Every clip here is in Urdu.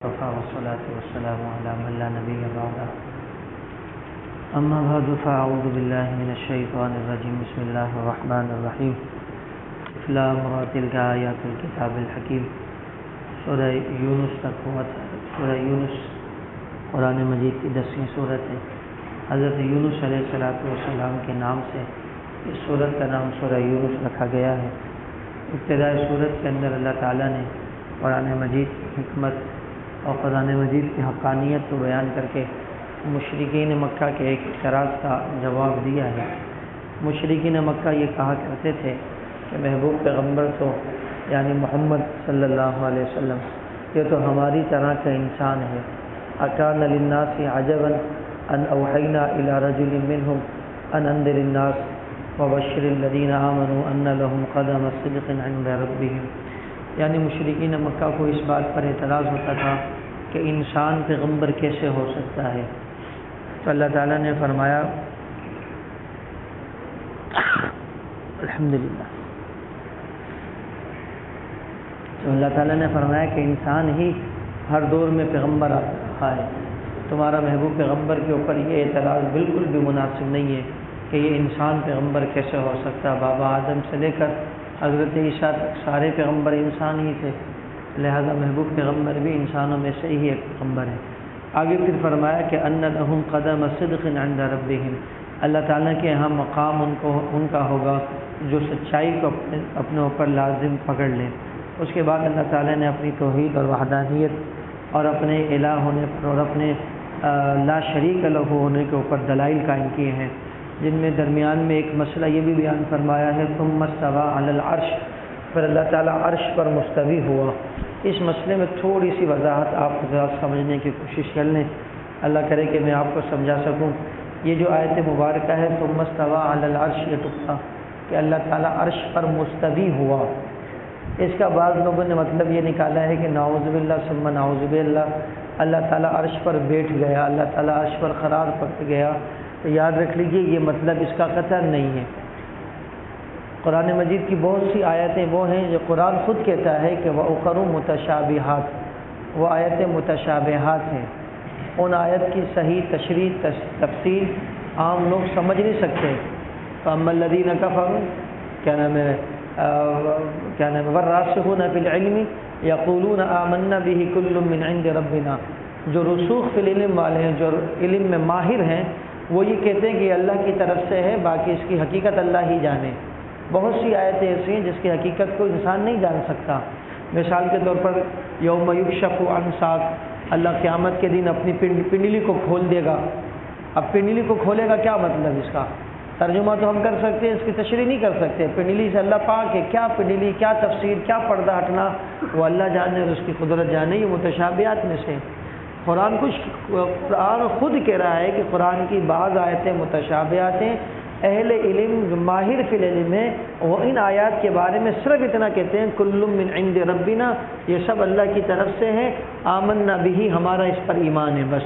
والصلاة والسلام على من لا نبي بعده أما بعد فأعوذ بالله من الشيطان الرجيم بسم الله الرحمن الرحيم لام را تلك آیات الکتاب الحکیم سورہ یونس تک ہوا تھا۔ سورہ یونس قرآن مجید کی 10ویں سورت ہے۔ حضرت یونس علیہ السلام کے نام سے اس سورت کا نام سورہ یونس رکھا گیا ہے۔ ابتدائی سورت کے اندر اللہ تعالیٰ نے قرآن مجید کی حکمت اور قرآن مجید کی حقانیت کو بیان کر کے مشرکین مکہ کے ایک اعتراض کا جواب دیا ہے۔ مشرکین مکہ یہ کہا کرتے تھے کہ محبوب پیغمبر تو یعنی محمد صلی اللہ علیہ وسلم یہ تو ہماری طرح کا انسان ہے۔ اکان للناس عجبا ان اوحینا الی رجل منهم ان انذر الناس وبشر الذین آمنوا ان لهم قدم صدق عند ربهم، یعنی مشرکین مکہ کو اس بات پر اعتراض ہوتا تھا کہ انسان پیغمبر کیسے ہو سکتا ہے۔ تو اللہ تعالیٰ نے فرمایا الحمدللہ، تو اللہ تعالیٰ نے فرمایا کہ انسان ہی ہر دور میں پیغمبر رہا ہے۔ تمہارا محبوب پیغمبر کے اوپر یہ اعتراض بالکل بھی مناسب نہیں ہے کہ یہ انسان پیغمبر کیسے ہو سکتا ہے۔ بابا آدم سے لے کر حضرت عیسیٰ تک سارے پیغمبر انسان ہی تھے، لہذا محبوب پیغمبر بھی انسانوں میں سے ہی ایک پیغمبر ہے۔ آگے پھر فرمایا کہ ان لهم قدم صدق عند ربهم، اللہ تعالیٰ کے یہاں مقام ان کا ہوگا جو سچائی کو اپنے اوپر لازم پکڑ لیں۔ اس کے بعد اللہ تعالیٰ نے اپنی توحید اور وحدانیت اور اپنے الہ ہونے پر اور اپنے لا شریک لہ ہونے کے اوپر دلائل قائم کیے ہیں، جن میں درمیان میں ایک مسئلہ یہ بھی بیان فرمایا ہے ثم استوى علی العرش، پھر اللہ تعالیٰ عرش پر مستوی ہوا۔ اس مسئلے میں تھوڑی سی وضاحت آپ حضرات سمجھنے کی کوشش کر لیں، اللہ کرے کہ میں آپ کو سمجھا سکوں۔ یہ جو آیت مبارکہ ہے ثم استوى علی العرش، یہ ٹکڑا کہ اللہ تعالیٰ عرش پر مستوی ہوا، اس کا بعض لوگوں نے مطلب یہ نکالا ہے کہ نعوذ باللہ ثم نعوذ باللہ اللہ تعالیٰ عرش پر بیٹھ گیا، اللہ تعالیٰ عرش پر قرار پکڑ گیا۔ تو یاد رکھ لیجئے یہ مطلب اس کا قطع نہیں ہے۔ قرآن مجید کی بہت سی آیتیں وہ ہیں جو قرآن خود کہتا ہے کہ وَأُخَرُ مُتَشَابِهَاتٌ، وہ آیتیں متشابہات ہیں۔ ان آیت کی صحیح تشریح تفصیل عام لوگ سمجھ نہیں سکتے۔ فَأَمَّا الَّذِينَ كَفَرُوا وَالرَّاسِخُونَ فِي الْعِلْمِ يَقُولُونَ آمَنَّا بِهِ كُلٌّ مِّنْ عِندِ رَبِّنَا، جو رسوخ فی العلم والے ہیں، جو علم میں ماہر ہیں، وہ یہ کہتے ہیں کہ یہ اللہ کی طرف سے ہے، باقی اس کی حقیقت اللہ ہی جانے۔ بہت سی آیتیں ایسی ہیں جس کی حقیقت کو انسان نہیں جان سکتا۔ مثال کے طور پر یوم یکشف عن ساق، اللہ قیامت کے دن اپنی پنڈلی کو کھول دے گا۔ اب پنڈلی کو کھولے گا کیا مطلب اس کا؟ ترجمہ تو ہم کر سکتے ہیں، اس کی تشریح نہیں کر سکتے۔ پنڈلی سے اللہ پاک ہے، کیا پنڈلی، کیا تفسیر، کیا پردہ ہٹنا، وہ اللہ جانے اور اس کی قدرت جانے۔ یہ متشابہات میں سے قرآن خود کہہ رہا ہے کہ قرآن کی بعض آیتیں متشابہات ہیں۔ اہل علم جو ماہر فی العلم ہے وہ ان آیات کے بارے میں صرف اتنا کہتے ہیں کل من عند ربنا، یہ سب اللہ کی طرف سے ہے، آمنا بہ، ہمارا اس پر ایمان ہے، بس۔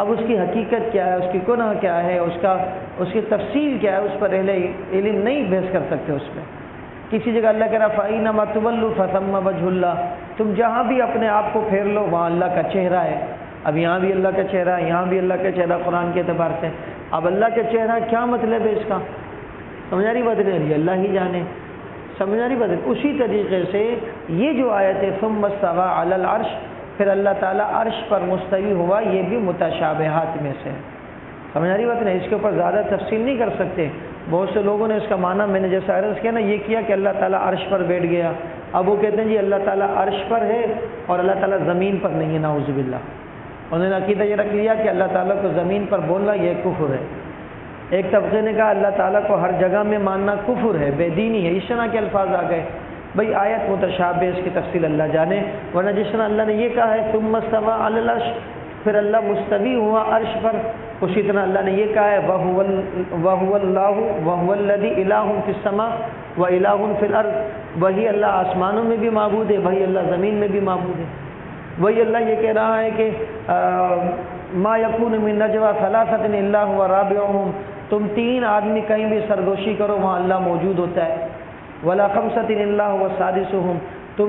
اب اس کی حقیقت کیا ہے، اس کی گناہ کیا ہے، اس کی تفصیل کیا ہے، اس پر اہل علم نہیں بحث کر سکتے۔ اس میں کسی جگہ اللہ کہہ رہا فَإِنَّمَا تُوَلُّوا فَثَمَّ وَجْهُ اللَّهِ، تم جہاں بھی اپنے آپ کو پھیر لو وہاں اللہ کا چہرہ ہے۔ اب یہاں بھی اللہ کا چہرہ ہے، یہاں بھی اللہ کا چہرہ قرآن کے اعتبار سے۔ اب اللہ کا چہرہ کیا مطلب ہے اس کا؟ سمجھا رہی بات نہیں، اللہ ہی جانے، سمجھا رہی بات۔ اسی طریقے سے یہ جو آیت ہے ثم استوى علی العرش، پھر اللہ تعالیٰ عرش پر مستوی ہوا، یہ بھی متشابہات میں سے ہے۔ سمجھا رہی بات نہیں، اس کے اوپر زیادہ تفصیل نہیں کر سکتے۔ بہت سے لوگوں نے اس کا معنی میں نے جیسا عرض کیا نا، یہ کیا کہ اللہ تعالیٰ عرش پر بیٹھ گیا۔ اب وہ کہتے ہیں جی اللہ تعالیٰ عرش پر ہے اور اللہ تعالیٰ زمین پر نہیں ہے، نعوذ باللہ۔ انہوں نے عقیدہ یہ رکھ لیا کہ اللہ تعالیٰ کو زمین پر بولنا یہ کفر ہے۔ ایک طبقے نے کہا اللہ تعالیٰ کو ہر جگہ میں ماننا کفر ہے، بے دینی ہے۔ اس طرح کے الفاظ آ گئے۔ بھئی آیت متشابہ، اس کی تفصیل اللہ جانے، ورنہ جس طرح اللہ نے یہ کہا ہے ثم استوى علی العرش، پھر اللہ مستوی ہوا عرش پر، اسی طرح اللہ نے یہ کہا ہے وَهُوَ اللَّهُ وَهُوَ الَّذِي إِلَٰهٌ فِي السَّمَاءِ وَإِلَٰهٌ فِي الْأَرْضِ، وہی اللہ آسمانوں میں بھی معبود ہے، وہی اللہ زمین میں بھی معبود ہے۔ وہی اللہ یہ کہہ رہا ہے کہ مَا يَكُونُ مِن نَجْوَىٰ ثَلَاثَةٍ إِلَّا هُوَ رَابِعُهُمْ، تم تین آدمی کہیں بھی سرگوشی کرو وہاں اللہ موجود ہوتا ہے۔ وَلَا خَمْسَةٍ إِلَّا هُوَ سَادِسُهُمْ، تم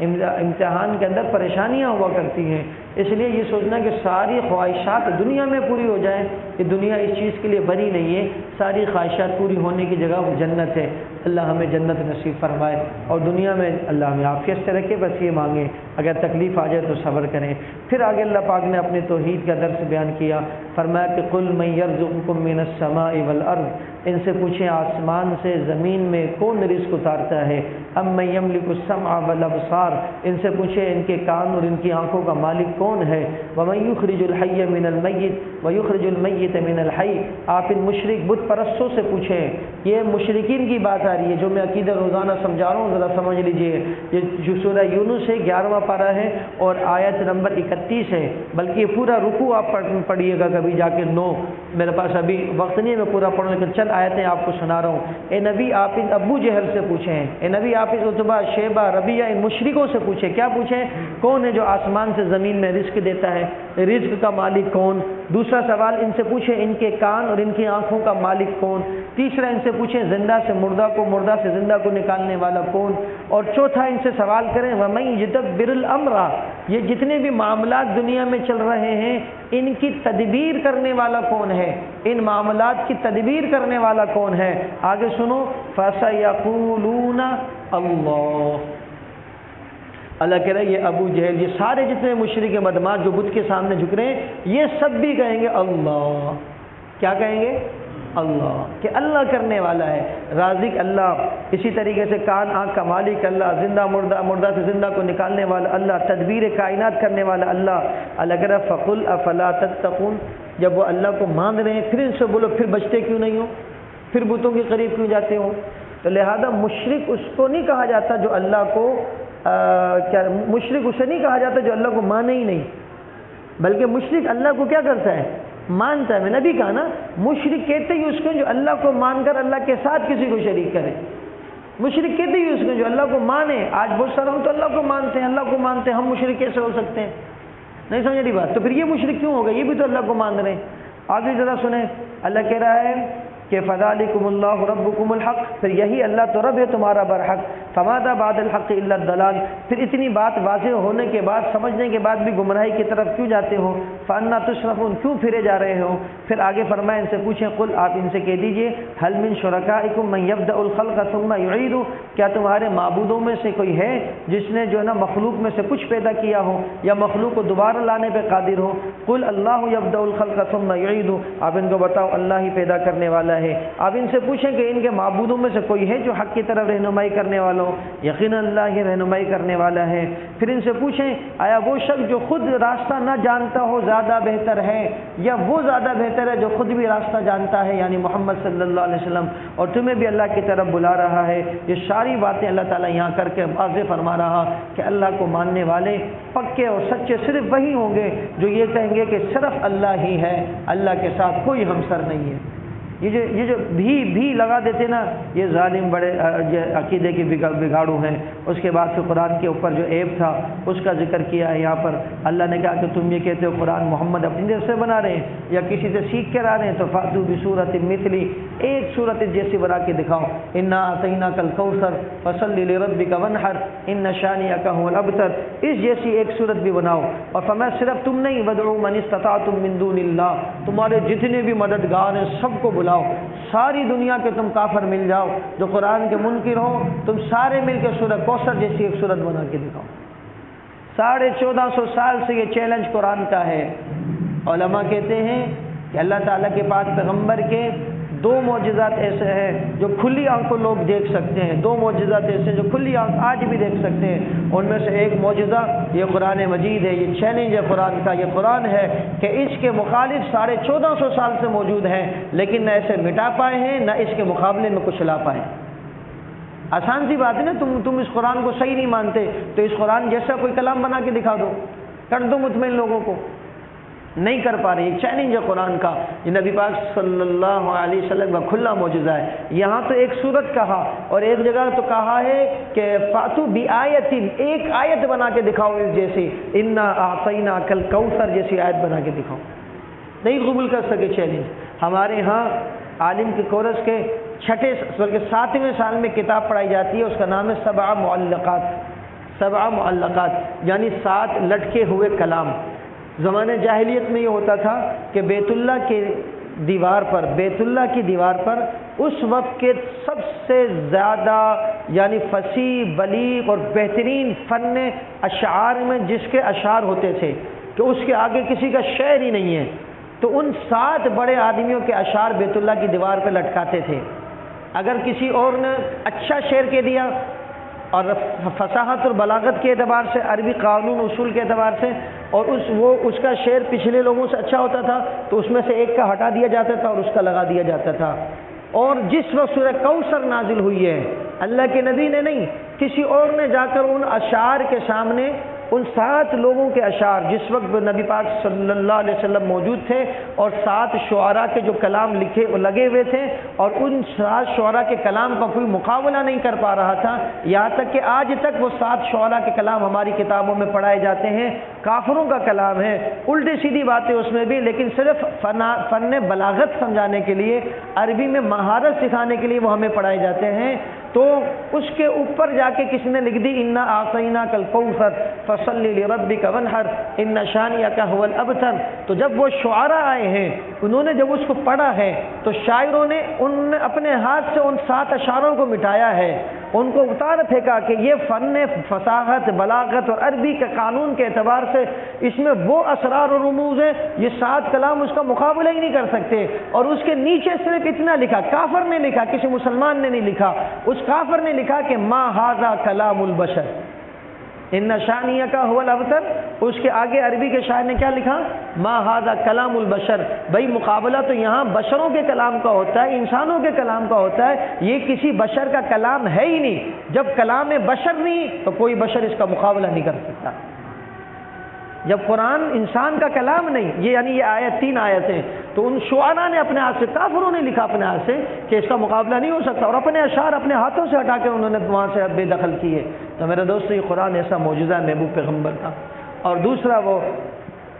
امتحان کے اندر پریشانیاں ہوا کرتی ہیں، اس لیے یہ سوچنا کہ ساری خواہشات دنیا میں پوری ہو جائیں، کہ دنیا اس چیز کے لیے بنی نہیں ہے، ساری خواہشات پوری ہونے کی جگہ وہ جنت ہے۔ اللہ ہمیں جنت نصیب فرمائے، اور دنیا میں اللہ ہمیں عافیت سے رکھے، بس یہ مانگیں، اگر تکلیف آ جائے تو صبر کریں۔ پھر آگے اللہ پاک نے اپنے توحید کا درس بیان کیا، فرمایا کہ قل من یرزقکم من السماء والارض، ان سے پوچھیں آسمان سے زمین میں کون رزق اتارتا ہے، ام من یملک السمع والابصار، ان سے پوچھیں ان کے کان اور ان کی آنکھوں کا مالک کون ہے، ومن یخرج الحی من المیت ویخرج المیت من الحی، آپ ان مشرک بت پرستوں سے پوچھیں۔ یہ مشرکین کی بات آ رہی ہے، جو میں عقیدہ روزانہ سمجھا رہا ہوں، ذرا سمجھ لیجئے۔ یہ جو سورہ یونس ہے 11واں پارہ ہے اور آیت نمبر 31 ہے، بلکہ یہ پورا رکوع آپ پڑھیے گا کبھی جا کے 9، میرے پاس ابھی وقت نہیں ہے میں پورا پڑھوں، لیکن چند آیتیں آپ کو سنا رہا ہوں۔ اے نبی آپ ان ابو جہل سے پوچھیں، اے نبی آپ اس عتبہ شیبہ ربیہ ان مشرکوں سے پوچھیں، کیا پوچھیں؟ کون ہے جو آسمان سے زمین میں رزق دیتا ہے، رزق کا مالک کون؟ دوسرا سوال ان سے پوچھیں ان کے کان اور ان کی آنکھوں کا مالک کون؟ تیسرا ان سے پوچھیں زندہ سے مردہ کو، مردہ سے زندہ کو نکالنے والا کون؟ اور چوتھا ان سے سوال کریں وَمَن يُدَبِّرُ الْأَمْرَ، یہ جتنے بھی معاملات دنیا میں چل رہے ہیں ان کی تدبیر کرنے والا کون ہے، ان معاملات کی تدبیر کرنے والا کون ہے؟ آگے سنو، فَسَيَقُولُونَ اللَّهُ، اللہ کہہ رہا ہے یہ ابو جہل، یہ سارے جتنے مشرک مدمات جو بت کے سامنے جھک رہے ہیں، یہ سب بھی کہیں گے اللہ۔ کیا کہیں گے؟ اللہ، کہ اللہ کرنے والا ہے، رازق اللہ، اسی طریقے سے کان آنکھ کا مالک اللہ، زندہ مردہ، مردہ سے زندہ کو نکالنے والا اللہ، تدبیر کائنات کرنے والا اللہ۔ اللہ کہہ رہا ہے فَقُلْ أَفَلَا تَتَّقُونَ، جب وہ اللہ کو مان رہے ہیں پھر ان سے بولو پھر بچتے کیوں نہیں ہو، پھر بتوں کے قریب کیوں جاتے ہو؟ تو لہذا مشرک اس کو نہیں کہا جاتا جو اللہ کو مشرک اسے نہیں کہا جاتا جو اللہ کو مانے ہی نہیں، بلکہ مشرک اللہ کو کیا کرتا ہے؟ مانتا ہے۔ میں نے بھی کہا نا، مشرک کہتے ہی اس کو جو اللہ کو مان کر اللہ کے ساتھ کسی کو شریک کرے، مشرک کہتے ہی اس کو جو اللہ کو مانے۔ آج بہت سارے ہم تو اللہ کو مانتے ہیں، اللہ کو مانتے ہیں، ہم مشرک کیسے ہو سکتے ہیں؟ نہیں سمجھ رہی بات؟ تو پھر یہ مشرک کیوں ہو گئے؟ یہ بھی تو اللہ کو مان رہے ہیں۔ آگے ذرا سنیں، اللہ کہہ رہا ہے کہ فَذَلِكُمُ اللَّهُ رَبُّكُمُ الْحَقُّ، پھر یہی اللہ تو رب ہے تمہارا برحق، فَمَاذَا بَعْدَ الْحَقِّ إِلَّا الضَّلَالُ، پھر اتنی بات واضح ہونے کے بعد، سمجھنے کے بعد بھی گمراہی کی طرف کیوں جاتے ہو؟ فَأَنَّىٰ تُصْرَفُونَ، کیوں پھرے جا رہے ہو؟ پھر آگے فرمائے ان سے پوچھیں قل، آپ ان سے کہہ دیجئے هَلْ مِن شُرَكَائِكُم مَّن يَبْدَأُ الْخَلْقَ ثُمَّ يُعِيدُهُ، کیا تمہارے معبودوں میں سے کوئی ہے جس نے جو ہے نا مخلوق میں سے کچھ پیدا کیا ہو یا مخلوق کو دوبارہ لانے پہ قادر ہو؟ قل اللَّهُ يَبْدَأُ الْخَلْقَ ثُمَّ يُعِيدُهُ، آپ ان کو بتاؤ اللہ ہی پیدا کرنے والا ہے۔ آپ ان سے پوچھیں کہ ان کے معبودوں میں سے کوئی ہے جو حق کی طرف رہنمائی کرنے والا ہو؟ یقیناً اللہ ہی رہنمائی کرنے والا ہے۔ پھر ان سے پوچھیں آیا وہ شخص جو خود راستہ نہ جانتا ہو زیادہ بہتر ہے یا وہ زیادہ بہتر ہے جو خود بھی راستہ جانتا ہے، یعنی محمد صلی اللہ علیہ وسلم، اور تمہیں بھی اللہ کی طرف بلا رہا ہے۔ یہ ساری باتیں اللہ تعالیٰ یہاں کر کے واضح فرما رہا کہ اللہ کو ماننے والے پکے اور سچے صرف وہی ہوں گے جو یہ کہیں گے کہ صرف اللہ ہی ہے، اللہ کے ساتھ کوئی ہمسر نہیں ہے۔ یہ جو بھی لگا دیتے نا، یہ ظالم بڑے عقیدے کے بگاڑو ہیں۔ اس کے بعد پھر قرآن کے اوپر جو عیب تھا اس کا ذکر کیا ہے یہاں پر۔ اللہ نے کہا کہ تم یہ کہتے ہو قرآن محمد اپنی طرف سے بنا رہے ہیں یا کسی سے سیکھ کر آ رہے ہیں، تو فاتو بصورت مثلی، ایک صورت جیسی بنا کے دکھاؤ۔ انا اعطیناک الکوثر فصلی لربک وانحر ان شانئک هو الابتر، اس جیسی ایک صورت بھی بناؤ۔ اور فرمایا صرف تم نہیں، ودعوا من استطعتم من دون اللہ، تمہارے جتنے بھی مددگار ہیں سب کو بلاؤ، ساری دنیا کے تم کافر مل جاؤ جو قرآن کے منکر ہو، تم سارے مل کے سورہ کوثر جیسی ایک سورت بنا کے دکھاؤ۔ 1450 سال سے یہ چیلنج قرآن کا ہے۔ علماء کہتے ہیں کہ اللہ تعالیٰ کے پاس پیغمبر کے 2 معجزات ایسے ہیں جو کھلی آنکھوں لوگ دیکھ سکتے ہیں، 2 معجزات ایسے ہیں جو کھلی آنکھ آج بھی دیکھ سکتے ہیں۔ ان میں سے ایک معجزہ یہ قرآن مجید ہے، یہ چیلنج ہے قرآن کا۔ یہ قرآن ہے کہ اس کے مخالف 1450 سال سے موجود ہیں، لیکن نہ اسے مٹا پائے ہیں نہ اس کے مقابلے میں کچھ لا پائے۔ آسان سی بات ہے نا، تم اس قرآن کو صحیح نہیں مانتے تو اس قرآن جیسا کوئی کلام بنا کے دکھا دو، کر دو مطمئن لوگوں کو۔ نہیں کر پا رہے، چیلنج ہے قرآن کا۔ یہ نبی پاک صلی اللہ علیہ وسلم کا کھلا معجزہ ہے۔ یہاں تو ایک سورت کہا اور ایک جگہ تو کہا ہے کہ فاتو بآیت، ایک آیت بنا کے دکھاؤ اس جیسی، انا اعطیناک الکوثر جیسی آیت بنا کے دکھاؤ۔ نہیں قبول کر سکے چیلنج۔ ہمارے ہاں عالم کے کورس کے 6 بلکہ 7ویں سال میں کتاب پڑھائی جاتی ہے، اس کا نام ہے 7 معلقات۔ 7 معلقات یعنی 7 لٹکے ہوئے کلام۔ زمانے جاہلیت میں یہ ہوتا تھا کہ بیت اللہ کی دیوار پر اس وقت کے سب سے زیادہ یعنی فصیح، بلیغ اور بہترین فن اشعار میں جس کے اشعار ہوتے تھے کہ اس کے آگے کسی کا شعر ہی نہیں ہے، تو ان 7 بڑے آدمیوں کے اشعار بیت اللہ کی دیوار پہ لٹکاتے تھے۔ اگر کسی اور نے اچھا شعر کہہ دیا اور فصاحت اور بلاغت کے اعتبار سے، عربی قانون اصول کے اعتبار سے، اور اس کا شعر پچھلے لوگوں سے اچھا ہوتا تھا تو اس میں سے ایک کا ہٹا دیا جاتا تھا اور اس کا لگا دیا جاتا تھا۔ اور جس وقت سورہ کوثر نازل ہوئی ہے، اللہ کے نبی نے نہیں، کسی اور نے جا کر ان اشعار کے سامنے ان 7 لوگوں کے اشعار، جس وقت نبی پاک صلی اللہ علیہ وسلم موجود تھے اور 7 شعراء کے جو کلام لگے ہوئے تھے، اور ان 7 شعراء کے کلام کا کوئی مقابلہ نہیں کر پا رہا تھا، یہاں تک کہ آج تک وہ 7 شعراء کے کلام ہماری کتابوں میں پڑھائے جاتے ہیں۔ کافروں کا کلام ہے، الٹی سیدھی باتیں اس میں بھی، لیکن صرف فن بلاغت سمجھانے کے لیے، عربی میں مہارت سکھانے کے لیے وہ ہمیں پڑھائے جاتے ہیں۔ تو اس کے اوپر جا کے کس نے لکھ دی، انا اعطیناک الکوثر فصلی لربک وانحر ان شانئک ھو الابتر۔ تو جب وہ شعراء آئے ہیں، انہوں نے جب اس کو پڑھا ہے تو شاعروں نے اپنے ہاتھ سے ان 7 اشعاروں کو مٹایا ہے، ان کو اتار پھینکا کہ یہ فن فصاحت، بلاغت اور عربی کے قانون کے اعتبار سے اس میں وہ اسرار و رموز ہیں، یہ 7 کلام اس کا مقابلہ ہی نہیں کر سکتے۔ اور اس کے نیچے صرف اتنا لکھا، کافر نے لکھا، کسی مسلمان نے نہیں لکھا، اس کافر نے لکھا کہ ما ھذا کلام البشر ان شانئک ھو الابتر۔ اس کے آگے عربی کے شاعر نے کیا لکھا، ما ھذا کلام البشر۔ بھائی مقابلہ تو یہاں بشروں کے کلام کا ہوتا ہے، انسانوں کے کلام کا ہوتا ہے، یہ کسی بشر کا کلام ہے ہی نہیں۔ جب کلام بشر نہیں تو کوئی بشر اس کا مقابلہ نہیں کر سکتا۔ جب قرآن انسان کا کلام نہیں، یہ آیت 3 آیتیں، تو ان شعراء نے اپنے ہاتھ سے، کافروں نے لکھا اپنے ہاتھ سے کہ اس کا مقابلہ نہیں ہو سکتا، اور اپنے اشعار اپنے ہاتھوں سے ہٹا کے انہوں نے وہاں سے بے دخل کیے۔ تو میرے دوستو، یہ قرآن ایسا معجزہ ہے محبوب پیغمبر کا۔ اور دوسرا، وہ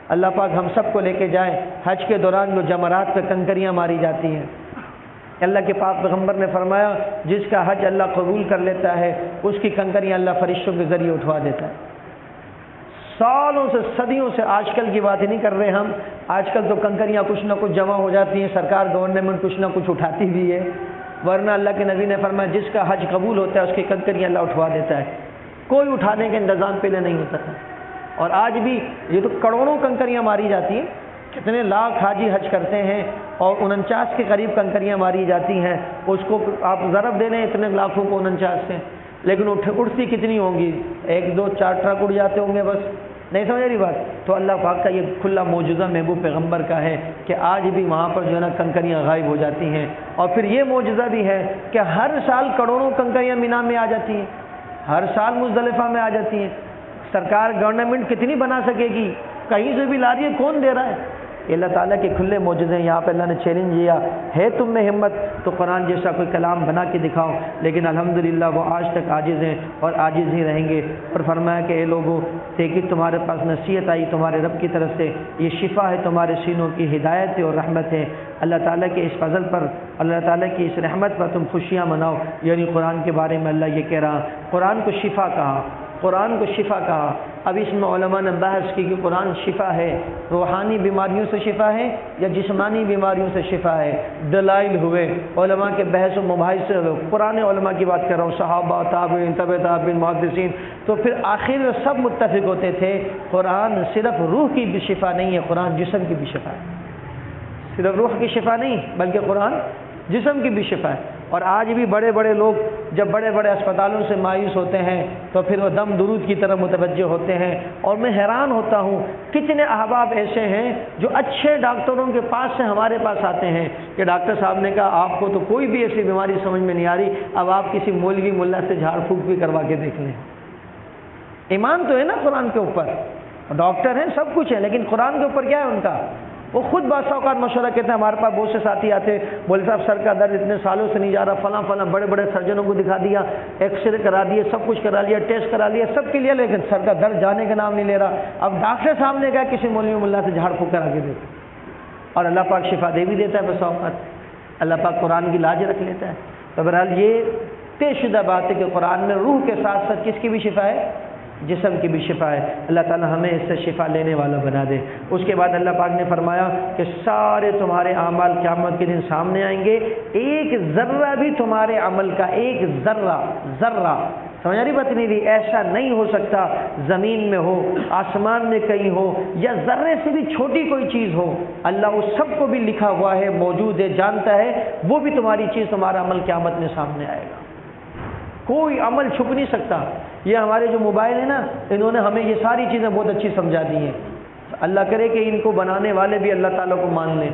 اللہ پاک ہم سب کو لے کے جائے، حج کے دوران جو جمرات پہ کنکریاں ماری جاتی ہیں، اللہ کے پاک پیغمبر نے فرمایا جس کا حج اللہ قبول کر لیتا ہے اس کی کنکریاں اللہ فرشتوں کے ذریعے اٹھوا دیتا ہے۔ سالوں سے، صدیوں سے، آج کل کی بات ہی نہیں کر رہے ہم، آج کل تو کنکریاں کچھ نہ کچھ جمع ہو جاتی ہیں، سرکار گورنمنٹ کچھ نہ کچھ اٹھاتی بھی ہے، ورنہ اللہ کے نبی نے فرمایا جس کا حج قبول ہوتا ہے اس کی کنکریاں اللہ اٹھوا دیتا ہے۔ کوئی اٹھانے کا انتظام پہلے نہیں ہوتا تھا، اور آج بھی یہ تو کروڑوں کنکریاں ماری جاتی ہیں، کتنے لاکھ حاجی حج کرتے ہیں اور 49 کے قریب کنکریاں ماری جاتی ہیں، اس کو آپ ضرب دے لیں اتنے لاکھوں کو 49 سے، لیکن اٹھتی کتنی ہوں گی؟ 1 2 4 ٹرک اڑ جاتے ہوں گے بس، نہیں سمجھ رہی بات؟ تو اللہ پاک کا یہ کھلا معجزہ محبوب پیغمبر کا ہے کہ آج بھی وہاں پر جو ہے نا کنکریاں غائب ہو جاتی ہیں، اور پھر یہ معجزہ بھی ہے کہ ہر سال کروڑوں کنکریاں مینا میں آ جاتی ہیں، ہر سال مزدلفہ میں آ جاتی ہیں۔ سرکار گورنمنٹ کتنی بنا سکے گی؟ کہیں سے بھی لا رہی ہے، کون دے رہا ہے؟ یہ اللہ تعالیٰ کے کھلے معجزے ہیں۔ یہاں پہ اللہ نے چیلنج دیا ہے تم میں ہمت تو قرآن جیسا کوئی کلام بنا کے دکھاؤ، لیکن الحمدللہ وہ آج تک عاجز ہیں اور عاجز ہی رہیں گے۔ اور فرمایا کہ اے لوگوں، دیکھیے تمہارے پاس نصیحت آئی تمہارے رب کی طرف سے، یہ شفا ہے تمہارے سینوں کی، ہدایت ہے اور رحمت ہے۔ اللہ تعالیٰ کے اس فضل پر، اللہ تعالیٰ کی اس رحمت پر تم خوشیاں مناؤ۔ یعنی قرآن کے بارے میں اللہ یہ کہہ رہا، قرآن کو شفا کہا، قرآن کو شفا کہا۔ اب اس میں علماء نے بحث کی کہ قرآن شفا ہے، روحانی بیماریوں سے شفا ہے یا جسمانی بیماریوں سے شفا ہے؟ دلائل ہوئے، علماء کے بحث و مباحثے ہوئے، قرآن علماء کی بات کر رہا ہوں، صحابہ، تابعین، تبع تابعین، محدثین، تو پھر آخر میں سب متفق ہوتے تھے قرآن صرف روح کی بھی شفا نہیں ہے، قرآن جسم کی بھی شفا ہے۔ صرف روح کی شفا نہیں بلکہ قرآن جسم کی بھی شفا ہے۔ اور آج بھی بڑے بڑے لوگ جب بڑے بڑے اسپتالوں سے مایوس ہوتے ہیں تو پھر وہ دم درود کی طرف متوجہ ہوتے ہیں، اور میں حیران ہوتا ہوں کتنے احباب ایسے ہیں جو اچھے ڈاکٹروں کے پاس سے ہمارے پاس آتے ہیں کہ ڈاکٹر صاحب نے کہا آپ کو تو کوئی بھی ایسی بیماری سمجھ میں نہیں آ رہی، اب آپ کسی مولوی ملا سے جھاڑ پھونک بھی کروا کے دیکھ لیں۔ ایمان تو ہے نا قرآن کے اوپر، ڈاکٹر ہیں، سب کچھ ہے، لیکن قرآن کے اوپر کیا ہے ان کا؟ وہ خود بعض اوقات مشورہ کہتے ہیں، ہمارے پاس بہت سے ساتھی آتے، بولے صاحب سر کا درد اتنے سالوں سے نہیں جا رہا، فلاں فلاں بڑے بڑے سرجنوں کو دکھا دیا، ایکس رے کرا دیے، سب کچھ کرا لیا، ٹیسٹ کرا لیا، سب کے لیے، لیکن سر کا درد جانے کا نام نہیں لے رہا۔ اب ڈاکٹر صاحب نے کہا کسی مولوی ملا سے جھاڑ پھونک کرا کے دیتے، اور اللہ پاک شفا دے بھی دیتا ہے بس اوقات، اللہ پاک قرآن کی لاج رکھ لیتا ہے۔ تو بہرحال یہ طے شدہ بات ہے کہ قرآن میں روح کے ساتھ ساتھ کس کی بھی شفا ہے؟ جسم کی بھی شفا ہے۔ اللہ تعالی ہمیں اس سے شفا لینے والا بنا دے۔ اس کے بعد اللہ پاک نے فرمایا کہ سارے تمہارے اعمال قیامت کے دن سامنے آئیں گے، ایک ذرہ بھی تمہارے عمل کا، ایک ذرہ سمجھ رہی بات نہیں رہی، ایسا نہیں ہو سکتا زمین میں ہو، آسمان میں کہیں ہو، یا ذرے سے بھی چھوٹی کوئی چیز ہو، اللہ اس سب کو بھی لکھا ہوا ہے، موجود ہے، جانتا ہے، وہ بھی تمہاری چیز، تمہارا عمل قیامت میں سامنے آئے گا۔ کوئی عمل چھپ نہیں سکتا۔ یہ ہمارے جو موبائل ہیں نا، انہوں نے ہمیں یہ ساری چیزیں بہت اچھی سمجھا دی ہیں۔ اللہ کرے کہ ان کو بنانے والے بھی اللہ تعالیٰ کو مان لیں۔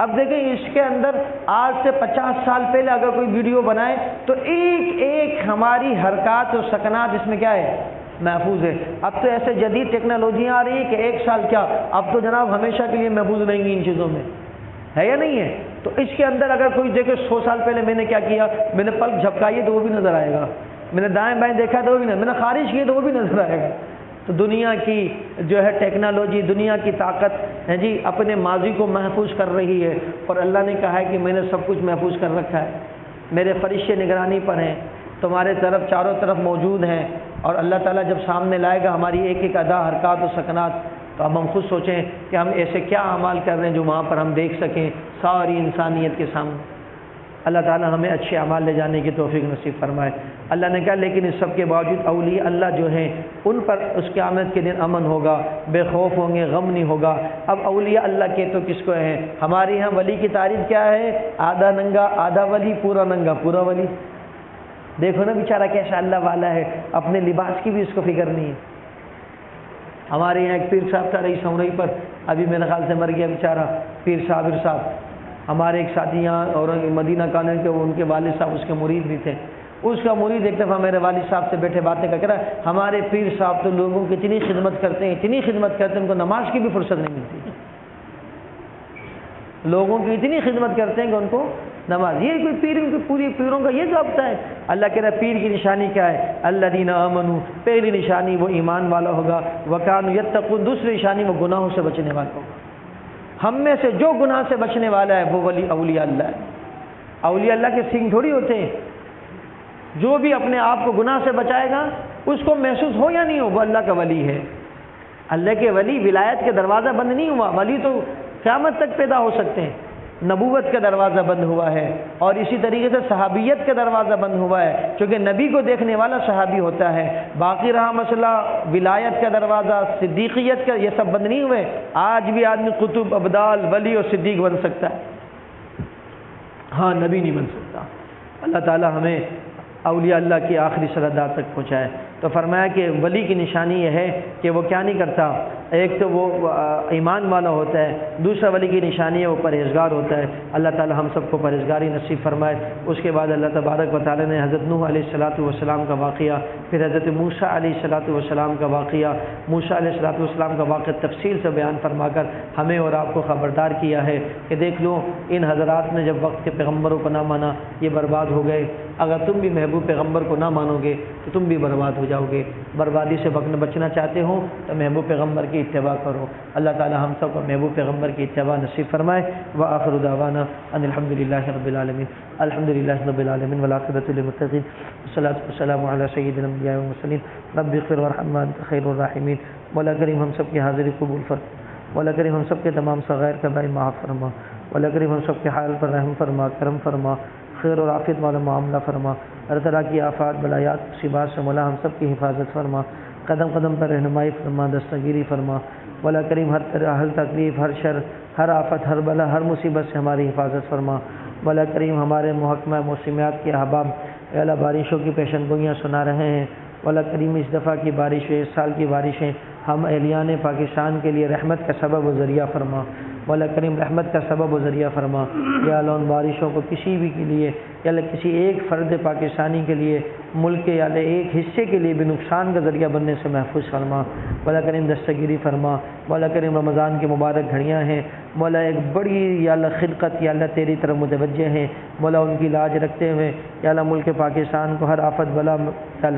اب دیکھیں اس کے اندر آج سے 50 سال پہلے اگر کوئی ویڈیو بنائے تو ایک ایک ہماری حرکات اور سکنات اس میں کیا ہے، محفوظ ہے۔ اب تو ایسے جدید ٹیکنالوجیاں آ رہی ہیں کہ ایک سال کیا، اب تو جناب ہمیشہ کے لیے محفوظ رہیں گی ان چیزوں میں، ہے یا نہیں ہے؟ تو اس کے اندر اگر کوئی دیکھے 100 سال پہلے میں نے کیا کیا، میں نے پلک جھپکائی ہے تو وہ بھی نظر آئے گا، میں نے دائیں بائیں دیکھا تو وہ بھی نظر، میں نے خارج کی تو وہ بھی نظر آئے گا۔ تو دنیا کی جو ہے ٹیکنالوجی، دنیا کی طاقت ہے جی اپنے ماضی کو محفوظ کر رہی ہے، اور اللہ نے کہا ہے کہ میں نے سب کچھ محفوظ کر رکھا ہے، میرے فرشتے نگرانی پر ہیں، تمہارے طرف چاروں طرف موجود ہیں، اور اللہ تعالیٰ جب سامنے لائے گا ہماری ایک ایک ادا، حرکات و سکنات، تو اب ہم خود سوچیں کہ ہم ایسے کیا اعمال کر رہے ہیں جو وہاں پر ہم دیکھ سکیں ساری انسانیت کے سامنے۔ اللہ تعالیٰ ہمیں اچھے اعمال لے جانے کی توفیق نصیب فرمائے۔ اللہ نے کہا لیکن اس سب کے باوجود اولیاء اللہ جو ہیں ان پر اس قیامت کے دن امن ہوگا، بے خوف ہوں گے، غم نہیں ہوگا۔ اب اولیاء اللہ کے تو کس کو ہیں؟ ہمارے یہاں ولی کی تعریف کیا ہے؟ آدھا ننگا آدھا ولی، پورا ننگا پورا ولی۔ دیکھو نا بیچارہ کیسا اللہ والا ہے، اپنے لباس کی بھی اس کو فکر نہیں ہے۔ ہمارے یہاں ایک پیر صاحب تھا رئیس سمرئی پر، ابھی میرے خیال سے مر گیا بیچارہ، پیر صابر صاحب۔ ہمارے ایک ساتھی یہاں اور مدینہ کالج کے، ان کے والد صاحب اس کے مرید بھی تھے۔ اس کا مرید ایک دفعہ میرے والد صاحب سے بیٹھے باتیں کر رہا ہے، ہمارے پیر صاحب تو لوگوں کی اتنی خدمت کرتے ہیں، اتنی خدمت کرتے ہیں، ان کو نماز کی بھی فرصت نہیں ملتی، لوگوں کی اتنی خدمت کرتے ہیں کہ ان کو نماز، یہ کوئی پیر، ان کی پوری پیروں کا یہ ضابطہ ہے۔ اللہ کہہ رہا ہے پیر کی نشانی کیا ہے؟ الذین آمنوا، پہلی نشانی وہ ایمان والا ہوگا، وکانوا یتقون، دوسری نشانی وہ گناہوں سے بچنے والا ہوگا۔ ہم میں سے جو گناہ سے بچنے والا ہے وہ ولی اولیاء اللہ ہے۔ اولیاء اللہ کے سنگ تھوڑی ہوتے ہیں، جو بھی اپنے آپ کو گناہ سے بچائے گا اس کو محسوس ہو یا نہیں ہو وہ اللہ کا ولی ہے۔ اللہ کے ولی ولایت کے دروازہ بند نہیں ہوا، ولی تو قیامت تک پیدا ہو سکتے ہیں۔ نبوت کا دروازہ بند ہوا ہے، اور اسی طریقے سے صحابیت کا دروازہ بند ہوا ہے، کیونکہ نبی کو دیکھنے والا صحابی ہوتا ہے۔ باقی رہا مسئلہ ولایت کا دروازہ، صدیقیت کا، یہ سب بند نہیں ہوئے۔ آج بھی آدمی قطب، ابدال، ولی اور صدیق بن سکتا ہے، ہاں نبی نہیں بن سکتا۔ اللہ تعالی ہمیں اولیاء اللہ کی آخری سرحدات تک پہنچائے۔ تو فرمایا کہ ولی کی نشانی یہ ہے کہ وہ کیا نہیں کرتا، ایک تو وہ ایمان والا ہوتا ہے، دوسرا ولی کی نشانی ہے وہ پرہیزگار ہوتا ہے۔ اللہ تعالی ہم سب کو پرہیزگاری نصیب فرمائے۔ اس کے بعد اللہ تبارک و تعالی نے حضرت نوح علیہ السلام کا واقعہ، پھر حضرت موسیٰ علیہ السلام کا واقعہ، موسیٰ علیہ السلام کا واقعہ تفصیل سے بیان فرما کر ہمیں اور آپ کو خبردار کیا ہے کہ دیکھ لو ان حضرات نے جب وقت کے پیغمبروں کو نہ مانا یہ برباد ہو گئے، اگر تم بھی محبوب پیغمبر کو نہ مانو گے تو تم بھی برباد ہو جاؤ گے۔ بربادی سے بچنا چاہتے ہو تو محبوب پیغمبر کی اتباع کرو۔ اللہ تعالی ہم سب کو محبوب پیغمبر کی اتباع نصیب فرمائے۔ وآخر دعوانا ان الحمد للہ رب العالمین، الحمد للہ رب العالمین والعاقبۃ للمتقین، والصلاۃ والسلام علی سید الانبیاء والمرسلین، رب اغفر وارحم وانت خیر الراحمین۔ مولا کریم ہم سب کی حاضری قبول فرما، مولا کریم ہم سب کے تمام صغائر کبائر معاف فرما، مولا کریم ہم سب کے حال پر رحم فرما، کرم فرما، خیر اور عافیت والا معاملہ فرما، ہر طرح کی آفات، بلایات، مصیبات سے مولا ہم سب کی حفاظت فرما، قدم قدم پر رہنمائی فرما، دستگیری فرما۔ مولا کریم ہر طرح، ہر تکلیف، ہر شر، ہر آفت، ہر بلا، ہر مصیبت سے ہماری حفاظت فرما۔ مولا کریم ہمارے محکمہ موسمیات کے احباب اے اللہ بارشوں کی پیشن گوئیاں سنا رہے ہیں۔ مولا کریم اس دفعہ کی بارشیں، اس سال کی بارشیں ہم اہلیان پاکستان کے لیے رحمت کا سبب و ذریعہ فرما۔ مولا کریم رحمت کا سبب و ذریعہ فرما۔ یا اللہ ان بارشوں کو کسی بھی کے لیے، یا اللہ کسی ایک فرد پاکستانی کے لیے، ملک کے یا اللہ ایک حصے کے لیے بھی نقصان کا ذریعہ بننے سے محفوظ فرما۔ مولا کریم دستگیری فرما۔ مولا کریم رمضان کی مبارک گھڑیاں ہیں، مولا ایک بڑی یا اللہ خدقت یا اللہ تیری طرف متوجہ ہیں، مولا ان کی لاج رکھتے ہوئے یا اللہ ملک پاکستان کو ہر آفت بلا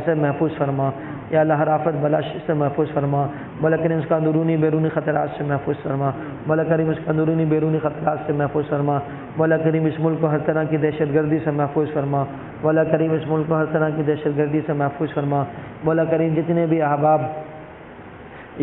سے محفوظ فرما۔ یا اللہ ہر آفت بلا سے محفوظ فرما، مولا کریم اس کا اندرونی بیرونی خطرات سے محفوظ فرما، مولا کریم اس کا اندرونی بیرونی خطرات سے محفوظ فرما، مولا کریم اس ملک کو ہر طرح کی دہشت گردی سے محفوظ فرما، مولا کریم اس ملک کو ہر طرح کی دہشت گردی سے محفوظ فرما، مولا کریم جتنے بھی احباب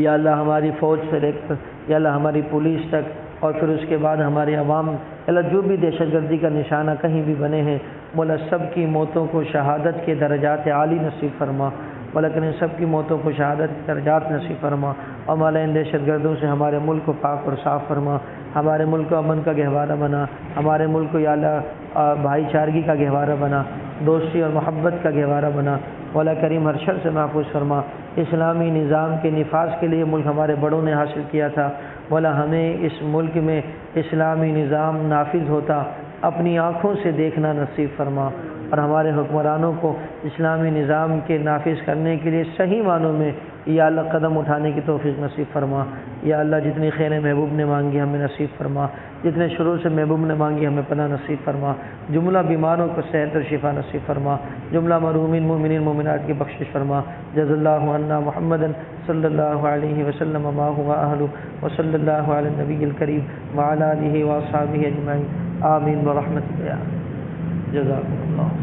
یا اللہ ہماری فوج سے لے کر یا اللہ ہماری پولیس تک اور پھر اس کے بعد ہماری عوام اللہ جو بھی دہشت گردی کا نشانہ کہیں بھی بنے ہیں، مولا سب کی موتوں کو شہادت کے درجات عالی نصیب فرما، مولا کریم سب کی موتوں کو شہادت کے درجات نصیب فرما، اور مولا ان دہشت گردوں سے ہمارے ملک کو پاک اور صاف فرما، ہمارے ملک کو امن کا گہوارہ بنا، ہمارے ملک کو یا اللہ بھائی چارگی کا گہوارہ بنا، دوستی اور محبت کا گہوارہ بنا، مولا کریم ہر شر سے محفوظ فرما۔ اسلامی نظام کے نفاذ کے لیے ملک ہمارے بڑوں نے حاصل کیا تھا، مولا ہمیں اس ملک میں اسلامی نظام نافذ ہوتا اپنی آنکھوں سے دیکھنا نصیب فرما، اور ہمارے حکمرانوں کو اسلامی نظام کے نافذ کرنے کے لیے صحیح معنوں میں یا اللہ قدم اٹھانے کی توفیق نصیب فرما۔ یا اللہ جتنی خیر محبوب نے مانگی ہمیں نصیب فرما، جتنے شرور سے محبوب نے مانگی ہمیں پناہ نصیب فرما، جملہ بیماروں کو صحت اور شفا نصیب فرما، جملہ مرحومین مومنین مومنات کی بخشش فرما۔ جز اللہ عنا محمد صلی اللہ علیہ وسلم ما هو اہل وصلی اللہ علی النبی الکریم وعلی آلہ واصحابہ اجمعین آمین برحمتک یا جزاکم اللہ۔